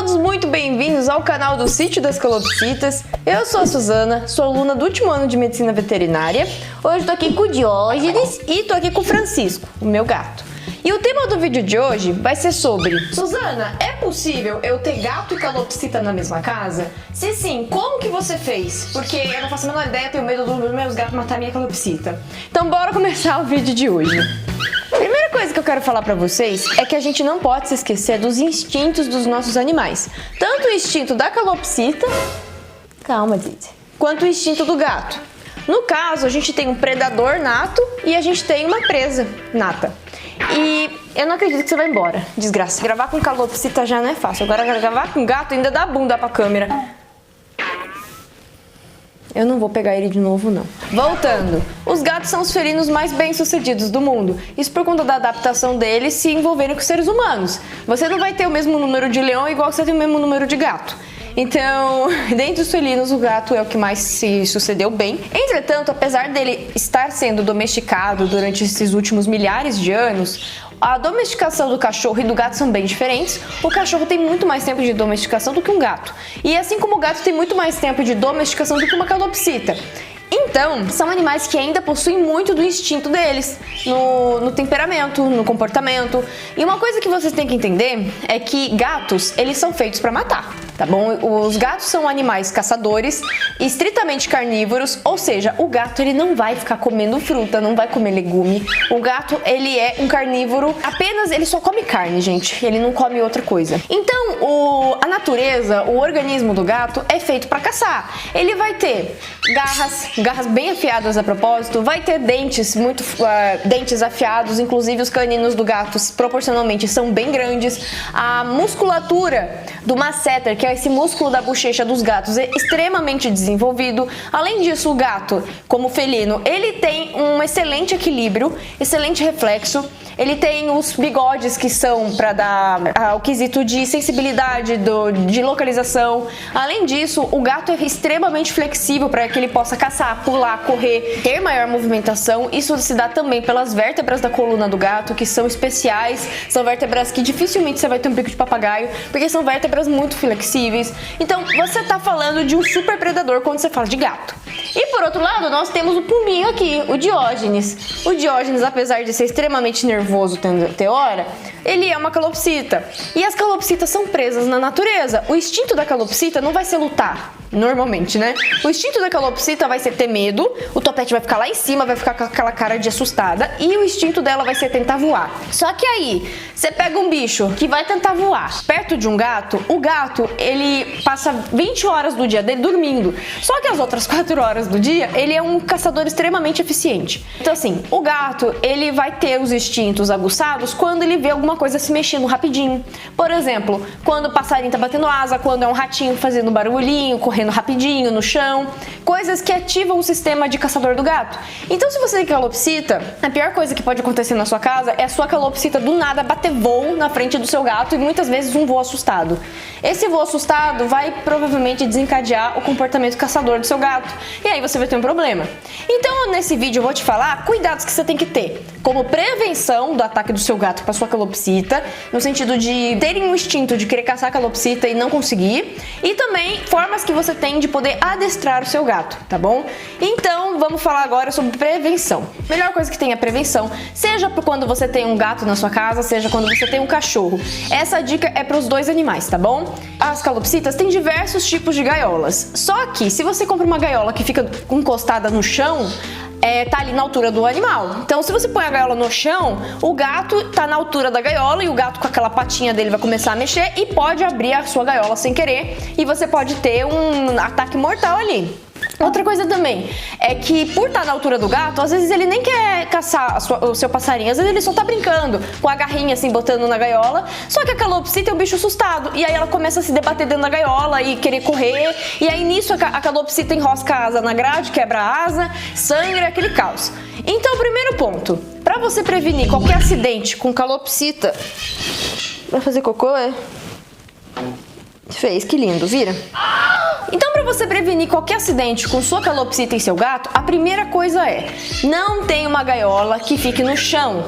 todos muito bem-vindos ao canal do Sítio das Calopsitas. Eu sou a Suzana, sou aluna do último ano de Medicina Veterinária. Hoje tô aqui com o Diógenes e tô aqui com o Francisco, o meu gato. E o tema do vídeo de hoje vai ser sobre: Suzana, é possível eu ter gato e calopsita na mesma casa? Se sim, como que você fez? Porque eu não faço a menor ideia, tenho medo dos meus gatos matar minha calopsita. Então bora começar o vídeo de hoje. Primeira coisa que eu quero falar pra vocês é que a gente não pode se esquecer dos instintos dos nossos animais. Tanto o instinto da calopsita, calma, Didi, quanto o instinto do gato. No caso, a gente tem um predador nato e a gente tem uma presa nata. E eu não acredito que você vai embora, desgraça. Gravar com calopsita já não é fácil, agora gravar com gato ainda dá bunda pra câmera. Eu não vou pegar ele de novo, não. Voltando, os gatos são os felinos mais bem-sucedidos do mundo. Isso por conta da adaptação deles se envolverem com os seres humanos. Você não vai ter o mesmo número de leão igual você tem o mesmo número de gato. Então, dentre os felinos, o gato é o que mais se sucedeu bem. Entretanto, apesar dele estar sendo domesticado durante esses últimos milhares de anos, a domesticação do cachorro e do gato são bem diferentes. O cachorro tem muito mais tempo de domesticação do que um gato. E assim como o gato tem muito mais tempo de domesticação do que uma calopsita. Então, são animais que ainda possuem muito do instinto deles, no temperamento, no comportamento. E uma coisa que vocês têm que entender é que gatos, eles são feitos para matar, tá bom? Os gatos são animais caçadores, estritamente carnívoros, ou seja, o gato ele não vai ficar comendo fruta, não vai comer legume. O gato, ele é um carnívoro, apenas ele só come carne, gente, ele não come outra coisa. Então, a natureza, o organismo do gato é feito para caçar. Ele vai ter garras bem afiadas a propósito, vai ter dentes dentes afiados, inclusive os caninos do gato proporcionalmente são bem grandes. A musculatura do masseter, que é esse músculo da bochecha dos gatos, é extremamente desenvolvido. Além disso, o gato, como felino, ele tem um excelente equilíbrio, excelente reflexo. Ele tem os bigodes que são para dar o quesito de sensibilidade, de localização. Além disso, o gato é extremamente flexível para que ele possa caçar, pular, correr, ter maior movimentação. Isso se dá também pelas vértebras da coluna do gato, que são especiais. São vértebras que dificilmente você vai ter um bico de papagaio, porque são vértebras muito flexíveis. Então, você tá falando de um super predador quando você fala de gato. E por outro lado, nós temos o pombinho aqui, o Diógenes. O Diógenes, apesar de ser extremamente nervoso ter hora, ele é uma calopsita. E as calopsitas são presas na natureza. O instinto da calopsita não vai ser lutar, normalmente, né? O instinto da calopsita vai ser ter medo, o topete vai ficar lá em cima, vai ficar com aquela cara de assustada, e o instinto dela vai ser tentar voar. Só que aí, você pega um bicho que vai tentar voar perto de um gato, o gato, ele passa 20 horas do dia dele dormindo. Só que as outras 4 horas do dia, ele é um caçador extremamente eficiente. Então assim, o gato, ele vai ter os instintos aguçados quando ele vê alguma coisa se mexendo rapidinho. Por exemplo, quando o passarinho tá batendo asa, quando é um ratinho fazendo barulhinho, correndo rapidinho no chão, coisas que ativam o sistema de caçador do gato. Então, se você tem calopsita, a pior coisa que pode acontecer na sua casa é a sua calopsita do nada bater voo na frente do seu gato, e muitas vezes um voo assustado. Esse voo assustado vai provavelmente desencadear o comportamento caçador do seu gato, e aí você vai ter um problema. Então, nesse vídeo eu vou te falar cuidados que você tem que ter, como prevenção do ataque do seu gato para sua calopsita, no sentido de terem um instinto de querer caçar a calopsita e não conseguir, e também formas que você tem de poder adestrar o seu gato, tá bom? Então, vamos falar agora sobre prevenção. Melhor coisa que tem é prevenção, seja quando você tem um gato na sua casa, seja quando você tem um cachorro. Essa dica é para os dois animais, tá bom? As calopsitas têm diversos tipos de gaiolas, só que se você compra uma gaiola que fica encostada no chão, tá ali na altura do animal. Então, se você põe a gaiola no chão, o gato tá na altura da gaiola e o gato com aquela patinha dele vai começar a mexer e pode abrir a sua gaiola sem querer, e você pode ter um ataque mortal ali. Outra coisa também é que, por estar na altura do gato, às vezes ele nem quer caçar o seu passarinho, às vezes ele só tá brincando com a garrinha assim, botando na gaiola, só que a calopsita é um bicho assustado, e aí ela começa a se debater dentro da gaiola e querer correr, e aí nisso a calopsita enrosca a asa na grade, quebra a asa, sangra, aquele caos. Então, primeiro ponto, pra você prevenir qualquer acidente com calopsita... Vai fazer cocô, é? Fez, que lindo, vira? Então, para você prevenir qualquer acidente com sua calopsita e seu gato, a primeira coisa é: não tenha uma gaiola que fique no chão.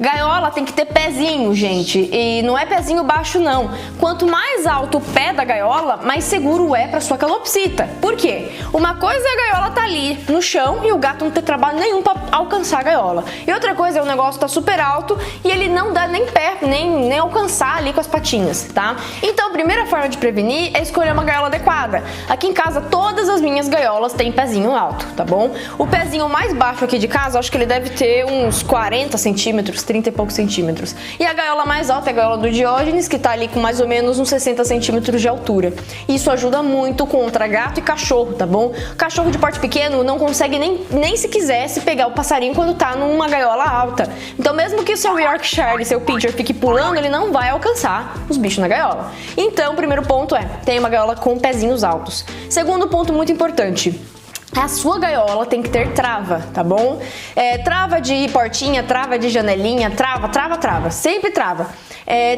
Gaiola tem que ter pezinho, gente, e não é pezinho baixo não. Quanto mais alto o pé da gaiola, mais seguro é para sua calopsita. Por quê? Uma coisa é a gaiola tá ali no chão e o gato não ter trabalho nenhum para alcançar a gaiola. E outra coisa é o negócio tá super alto e ele não dá nem pé, nem alcançar ali com as patinhas, tá? Então a primeira forma de prevenir é escolher uma gaiola adequada. Aqui em casa todas as minhas gaiolas têm pezinho alto, tá bom? O pezinho mais baixo aqui de casa, acho que ele deve ter uns 40 centímetros, 30 e poucos centímetros. E a gaiola mais alta é a gaiola do Diógenes, que tá ali com mais ou menos uns 60 centímetros de altura. Isso ajuda muito contra gato e cachorro, tá bom? Cachorro de porte pequeno não consegue nem se quisesse pegar o passarinho quando tá numa gaiola alta. Então mesmo que o seu Yorkshire, seu Pinscher fique pulando, ele não vai alcançar os bichos na gaiola. Então o primeiro ponto é, tenha uma gaiola com pezinhos altos. Segundo ponto muito importante, a sua gaiola tem que ter trava, tá bom? Trava de portinha, trava de janelinha, trava, sempre trava.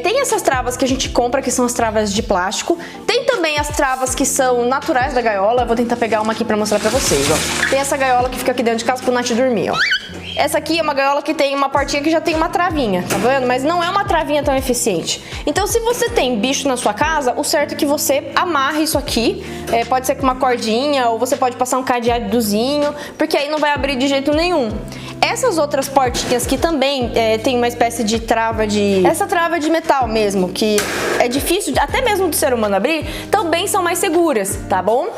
Tem essas travas que a gente compra, que são as travas de plástico. Tem também as travas que são naturais da gaiola. Eu vou tentar pegar uma aqui pra mostrar pra vocês, ó. Tem essa gaiola que fica aqui dentro de casa pro Nath dormir, ó. Essa aqui é uma gaiola que tem uma portinha que já tem uma travinha, tá vendo? Mas não é uma travinha tão eficiente. Então, se você tem bicho na sua casa, o certo é que você amarre isso aqui. Pode ser com uma cordinha, ou você pode passar um cadeadozinho, porque aí não vai abrir de jeito nenhum. Essas outras portinhas que também tem uma espécie de trava de... Essa trava de metal mesmo, que é difícil até mesmo do ser humano abrir, também são mais seguras, tá bom?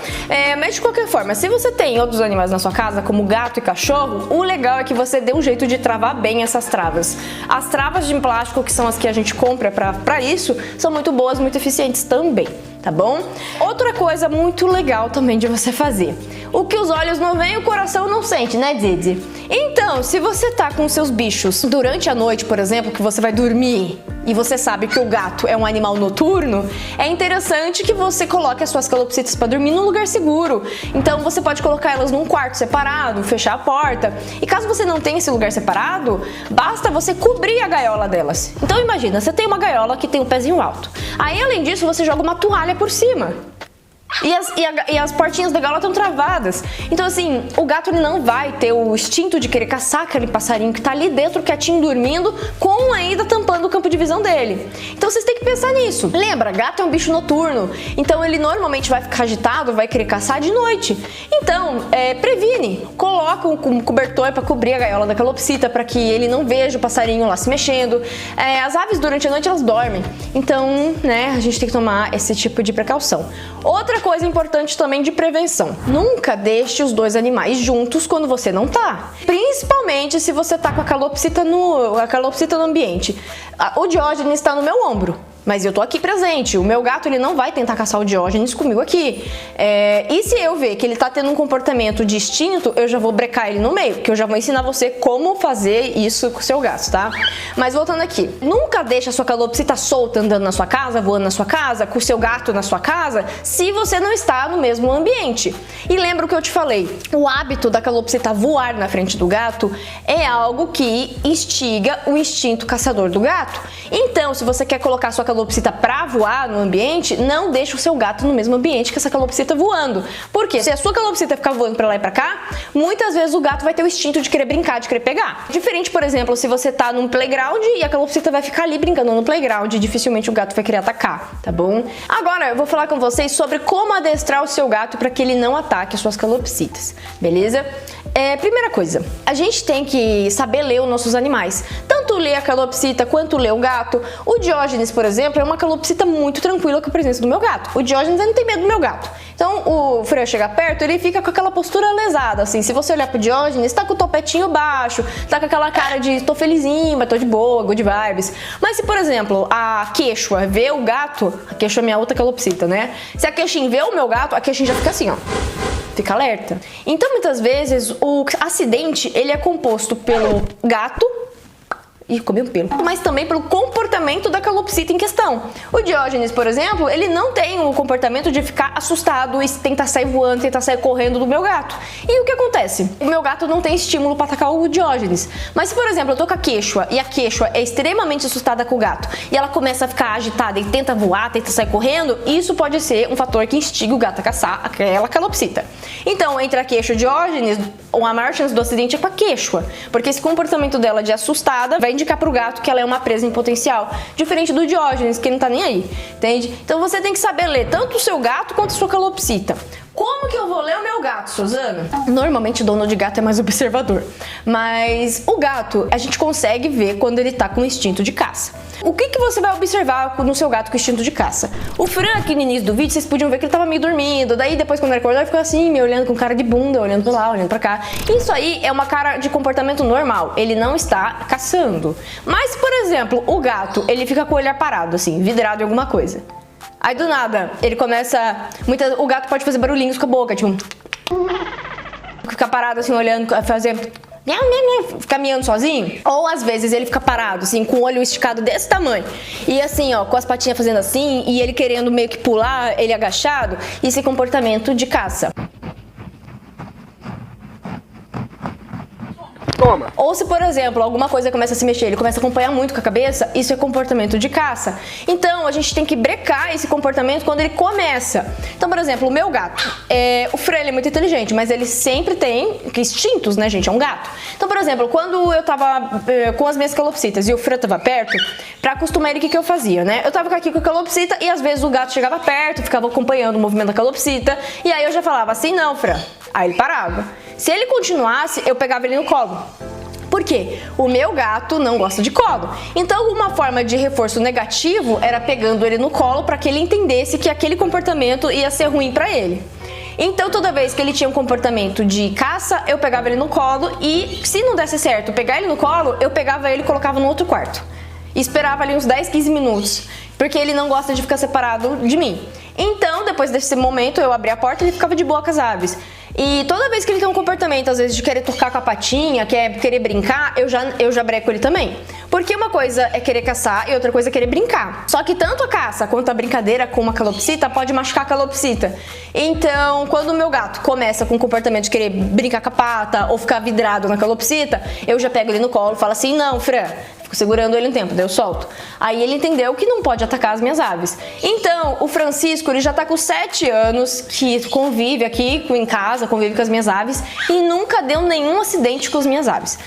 Mas de qualquer forma, se você tem outros animais na sua casa, como gato e cachorro, o legal é que você dê um jeito de travar bem essas travas. As travas de plástico, que são as que a gente compra pra isso, são muito boas, muito eficientes também, tá bom? Outra coisa muito legal também de você fazer. O que os olhos não veem, o coração não sente, né, Didi? Então, se você tá com seus bichos durante a noite, por exemplo, que você vai dormir e você sabe que o gato é um animal noturno, é interessante que você coloque as suas calopsitas para dormir num lugar seguro. Então, você pode colocar elas num quarto separado, fechar a porta. E caso você não tenha esse lugar separado, basta você cobrir a gaiola delas. Então, imagina, você tem uma gaiola que tem um pezinho alto. Aí, além disso, você joga uma toalha por cima. E as portinhas da gaiola estão travadas. Então assim, o gato ele não vai ter o instinto de querer caçar aquele passarinho que tá ali dentro, quietinho, dormindo, com ainda tampando o campo de visão dele. Então vocês têm que pensar nisso. Lembra, gato é um bicho noturno, então ele normalmente vai ficar agitado, vai querer caçar de noite. Então, previne. Coloca um cobertor para cobrir a gaiola da calopsita, para que ele não veja o passarinho lá se mexendo. As aves durante a noite elas dormem. Então, né, a gente tem que tomar esse tipo de precaução. Outra coisa importante também de prevenção: nunca deixe os dois animais juntos quando você não tá. Principalmente se você tá com a calopsita no ambiente. O Diógenes está no meu ombro, mas eu tô aqui presente. O meu gato ele não vai tentar caçar o Diógenes comigo aqui. E se eu ver que ele tá tendo um comportamento de instinto, eu já vou brecar ele no meio, que eu já vou ensinar você como fazer isso com o seu gato, tá? Mas voltando aqui, nunca deixe a sua calopsita solta andando na sua casa, voando na sua casa, com o seu gato na sua casa, se você não está no mesmo ambiente. E lembra o que eu te falei, o hábito da calopsita voar na frente do gato é algo que instiga o instinto caçador do gato. Então, se você quer colocar a sua calopsita pra voar no ambiente, não deixe o seu gato no mesmo ambiente que essa calopsita voando. Por quê? Se a sua calopsita ficar voando pra lá e pra cá, muitas vezes o gato vai ter o instinto de querer brincar, de querer pegar. Diferente, por exemplo, se você tá num playground e a calopsita vai ficar ali brincando no playground, dificilmente o gato vai querer atacar, tá bom? Agora, eu vou falar com vocês sobre como adestrar o seu gato para que ele não ataque as suas calopsitas, beleza? Primeira coisa, a gente tem que saber ler os nossos animais. Tanto ler a calopsita quanto ler o gato. O Diógenes, por exemplo, é uma calopsita muito tranquila com a presença do meu gato. O Diógenes não tem medo do meu gato. Então, o Freio chegar perto, ele fica com aquela postura lesada, assim. Se você olhar pro Diógenes, tá com o topetinho baixo, tá com aquela cara de tô felizinho, mas tô de boa, good vibes. Mas se, por exemplo, a Quechua vê o gato, a Quechua é minha outra calopsita, né? Se a Quechin vê o meu gato, a Quechin já fica assim, ó. Fica alerta. Então, muitas vezes, o acidente, ele é composto pelo gato, e comer um pelo, mas também pelo comportamento da calopsita em questão. O Diógenes, por exemplo, ele não tem o comportamento de ficar assustado e tentar sair voando, tentar sair correndo do meu gato. E o que acontece? O meu gato não tem estímulo para atacar o Diógenes. Mas se, por exemplo, eu tô com a Quechua e a Quechua é extremamente assustada com o gato e ela começa a ficar agitada e tenta voar, tenta sair correndo, isso pode ser um fator que instiga o gato a caçar aquela calopsita. Então, entre a Quechua e o Diógenes, a maior chance do acidente é com a Quechua, porque esse comportamento dela de assustada vai indicar pro gato que ela é uma presa em potencial, diferente do Diógenes, que não tá nem aí, entende? Então você tem que saber ler tanto o seu gato quanto a sua calopsita. Como que eu vou ler o meu gato, Suzana? Normalmente o dono de gato é mais observador, mas o gato a gente consegue ver quando ele tá com instinto de caça. O que você vai observar no seu gato com instinto de caça? O Fran aqui no início do vídeo, vocês podiam ver que ele tava meio dormindo, daí depois quando ele acordou ele ficou assim, me olhando com cara de bunda, olhando pra lá, olhando pra cá. Isso aí é uma cara de comportamento normal, ele não está caçando. Mas, por exemplo, o gato, ele fica com o olhar parado, assim, vidrado em alguma coisa. Aí do nada, ele começa... O gato pode fazer barulhinhos com a boca, tipo... Ficar parado assim, olhando, fazer... Ficar miando sozinho. Ou às vezes ele fica parado, assim, com o olho esticado desse tamanho. E assim, ó, com as patinhas fazendo assim, e ele querendo meio que pular, ele agachado. Isso é comportamento de caça. Toma. Ou se, por exemplo, alguma coisa começa a se mexer, ele começa a acompanhar muito com a cabeça, isso é comportamento de caça. Então, a gente tem que brecar esse comportamento quando ele começa. Então, por exemplo, o meu gato, o Fran, ele é muito inteligente, mas ele sempre tem instintos, né, gente? É um gato. Então, por exemplo, quando eu tava com as minhas calopsitas e o Fran tava perto, pra acostumar ele, o que eu fazia, né? Eu tava aqui com a calopsita e às vezes o gato chegava perto, ficava acompanhando o movimento da calopsita, e aí eu já falava assim, não, Fran. Aí ele parava. Se ele continuasse, eu pegava ele no colo. Por quê? O meu gato não gosta de colo. Então, uma forma de reforço negativo era pegando ele no colo para que ele entendesse que aquele comportamento ia ser ruim para ele. Então, toda vez que ele tinha um comportamento de caça, eu pegava ele no colo e, se não desse certo pegar ele no colo, eu pegava ele e colocava no outro quarto. E esperava ali uns 10, 15 minutos, porque ele não gosta de ficar separado de mim. Então, depois desse momento, eu abria a porta e ele ficava de boa com as aves. E toda vez que ele tem um comportamento, às vezes, de querer tocar com a patinha, querer brincar, eu já breco ele também. Porque uma coisa é querer caçar e outra coisa é querer brincar. Só que tanto a caça quanto a brincadeira com uma calopsita pode machucar a calopsita. Então, quando o meu gato começa com o comportamento de querer brincar com a pata ou ficar vidrado na calopsita, eu já pego ele no colo e falo assim, não, Fran, fico segurando ele um tempo, daí eu solto. Aí ele entendeu que não pode atacar as minhas aves. Então, o Francisco, ele já tá com 7 anos que convive aqui em casa, convive com as minhas aves e nunca deu nenhum acidente com as minhas aves.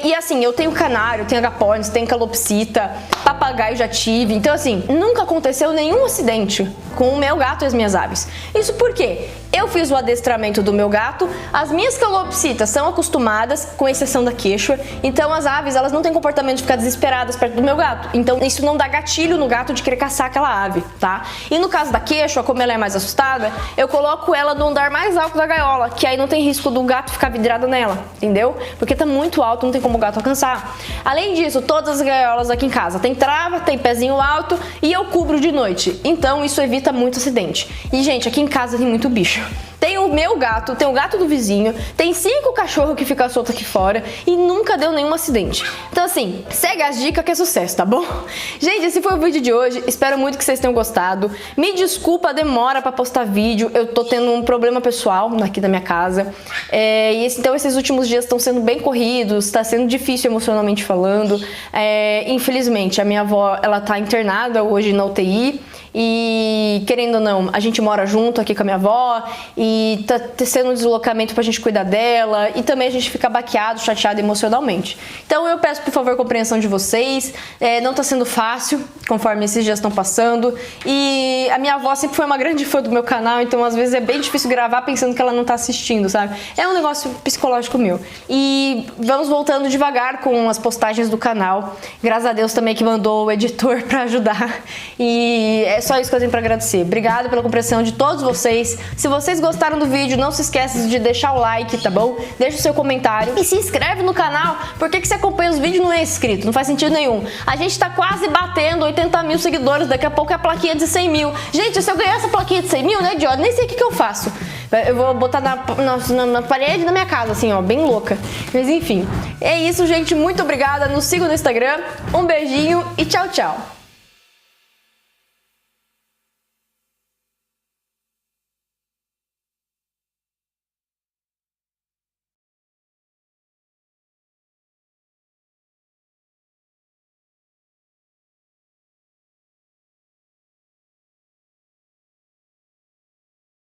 E assim, eu tenho canário, tenho agapornis, tenho calopsita, papagaio já tive. Então assim, nunca aconteceu nenhum acidente com o meu gato e as minhas aves. Isso por quê? Eu fiz o adestramento do meu gato, as minhas calopsitas são acostumadas, com exceção da quechua, então as aves, elas não têm comportamento de ficar desesperadas perto do meu gato. Então isso não dá gatilho no gato de querer caçar aquela ave, tá? E no caso da quechua, como ela é mais assustada, eu coloco ela no andar mais alto da gaiola, que aí não tem risco do gato ficar vidrado nela, entendeu? Porque tá muito alto, não tem como o gato alcançar. Além disso, todas as gaiolas aqui em casa tem trava, tem pezinho alto e eu cubro de noite. Então isso evita muito acidente. E gente, aqui em casa tem muito bicho. Tem o meu gato, tem o gato do vizinho, tem 5 cachorros que ficam soltos aqui fora e nunca deu nenhum acidente. Então assim, segue as dicas que é sucesso, tá bom? Gente, esse foi o vídeo de hoje, espero muito que vocês tenham gostado. Me desculpa a demora pra postar vídeo, eu tô tendo um problema pessoal aqui da minha casa. Então esses últimos dias estão sendo bem corridos, tá sendo difícil emocionalmente falando. Infelizmente, a minha avó, ela tá internada hoje na UTI. E querendo ou não, a gente mora junto aqui com a minha avó e tá sendo um deslocamento pra gente cuidar dela e também a gente fica baqueado, chateado emocionalmente. Então eu peço por favor compreensão de vocês, não tá sendo fácil conforme esses dias estão passando e a minha avó sempre foi uma grande fã do meu canal, então às vezes é bem difícil gravar pensando que ela não tá assistindo, sabe? É um negócio psicológico meu. E vamos voltando devagar com as postagens do canal, graças a Deus também que mandou o editor pra ajudar e é só isso que eu tenho pra agradecer. Obrigada pela compreensão de todos vocês. Se vocês gostaram do vídeo, não se esqueça de deixar o like, tá bom? Deixa o seu comentário e se inscreve no canal. Por que você acompanha os vídeos e não é inscrito? Não faz sentido nenhum. A gente tá quase batendo 80 mil seguidores, daqui a pouco é a plaquinha de 100 mil. Gente, se eu ganhar essa plaquinha de 100 mil, né, idiota? Nem sei o que eu faço. Eu vou botar na parede da minha casa, assim, ó, bem louca. Mas enfim, é isso, gente. Muito obrigada. Nos sigam no Instagram. Um beijinho e tchau, tchau.